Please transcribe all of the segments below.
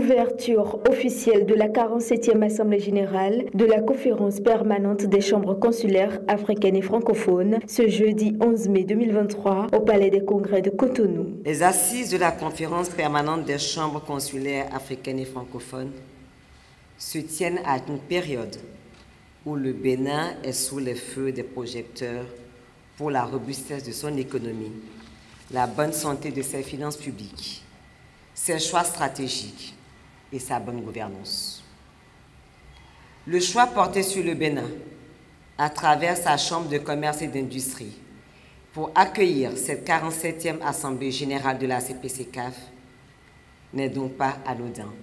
Ouverture officielle de la 47e Assemblée générale de la Conférence permanente des chambres consulaires africaines et francophones ce jeudi 11 mai 2023 au Palais des Congrès de Cotonou. Les assises de la Conférence permanente des chambres consulaires africaines et francophones se tiennent à une période où le Bénin est sous les feux des projecteurs pour la robustesse de son économie, la bonne santé de ses finances publiques, ses choix stratégiques et sa bonne gouvernance. Le choix porté sur le Bénin, à travers sa Chambre de commerce et d'industrie, pour accueillir cette 47e Assemblée générale de la CPCCAF, n'est donc pas anodin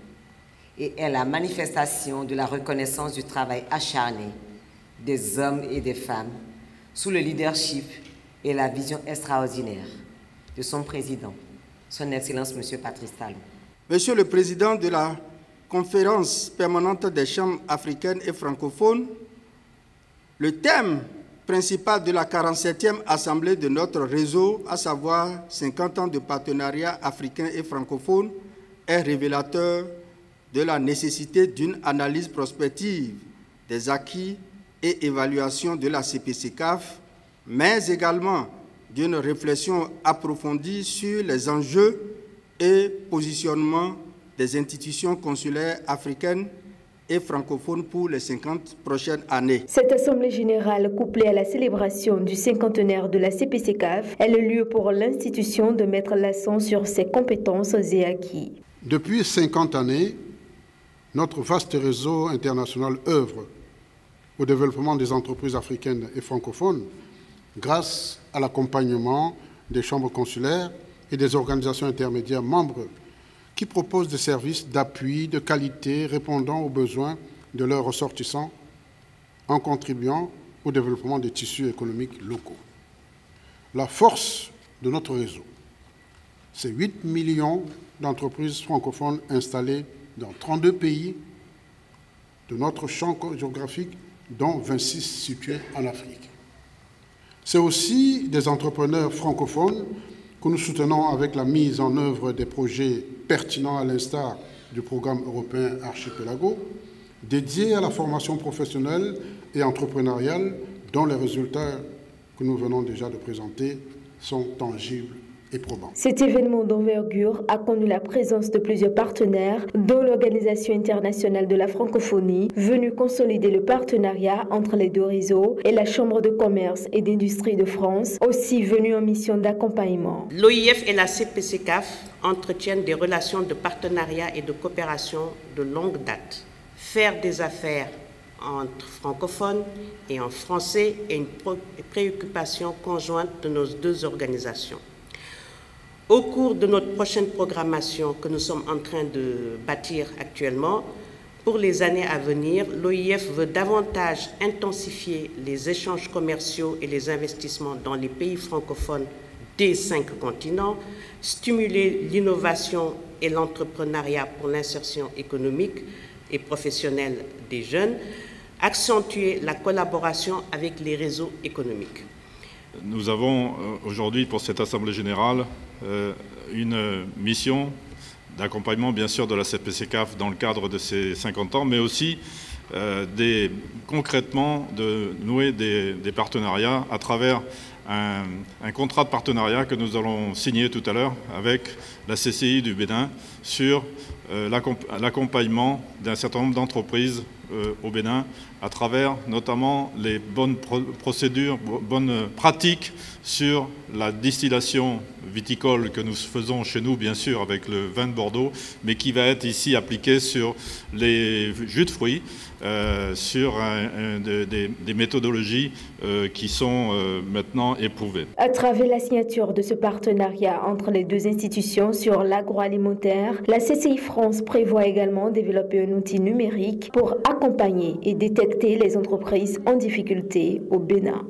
et est la manifestation de la reconnaissance du travail acharné des hommes et des femmes sous le leadership et la vision extraordinaire de son président, Son Excellence M. Patrice Talon. Monsieur le Président de la Conférence permanente des chambres africaines et francophones, le thème principal de la 47e Assemblée de notre réseau, à savoir 50 ans de partenariat africain et francophone, est révélateur de la nécessité d'une analyse prospective des acquis et évaluation de la CPCCAF, mais également d'une réflexion approfondie sur les enjeux et positionnement des institutions consulaires africaines et francophones pour les 50 prochaines années. Cette Assemblée générale, couplée à la célébration du cinquantenaire de la CPCCAF, est le lieu pour l'institution de mettre l'accent sur ses compétences et acquis. Depuis 50 années, notre vaste réseau international œuvre au développement des entreprises africaines et francophones grâce à l'accompagnement des chambres consulaires et des organisations intermédiaires membres qui proposent des services d'appui de qualité répondant aux besoins de leurs ressortissants en contribuant au développement des tissus économiques locaux. La force de notre réseau, c'est 8 millions d'entreprises francophones installées dans 32 pays de notre champ géographique, dont 26 situés en Afrique. C'est aussi des entrepreneurs francophones que nous soutenons avec la mise en œuvre des projets pertinents à l'instar du programme européen Archipelago, dédié à la formation professionnelle et entrepreneuriale, dont les résultats que nous venons déjà de présenter sont tangibles et probants. Cet événement d'envergure a connu la présence de plusieurs partenaires, dont l'Organisation internationale de la francophonie, venue consolider le partenariat entre les deux réseaux, et la Chambre de commerce et d'industrie de France, aussi venue en mission d'accompagnement. L'OIF et la CPCCAF entretiennent des relations de partenariat et de coopération de longue date. Faire des affaires entre francophones et en français est une préoccupation conjointe de nos deux organisations. Au cours de notre prochaine programmation que nous sommes en train de bâtir actuellement, pour les années à venir, l'OIF veut davantage intensifier les échanges commerciaux et les investissements dans les pays francophones des 5 continents, stimuler l'innovation et l'entrepreneuriat pour l'insertion économique et professionnelle des jeunes, accentuer la collaboration avec les réseaux économiques. Nous avons aujourd'hui pour cette Assemblée générale une mission d'accompagnement bien sûr de la CPCCAF dans le cadre de ces 50 ans, mais aussi concrètement de nouer des partenariats à travers un contrat de partenariat que nous allons signer tout à l'heure avec la CCI du Bénin sur l'accompagnement d'un certain nombre d'entreprises au Bénin à travers notamment les bonnes procédures, bonnes pratiques sur la distillation viticole que nous faisons chez nous, bien sûr, avec le vin de Bordeaux, mais qui va être ici appliqué sur les jus de fruits, sur des méthodologies qui sont maintenant éprouvées. À travers la signature de ce partenariat entre les deux institutions sur l'agroalimentaire, la CCI France prévoit également développer un outil numérique pour accompagner et détecter les entreprises en difficulté au Bénin.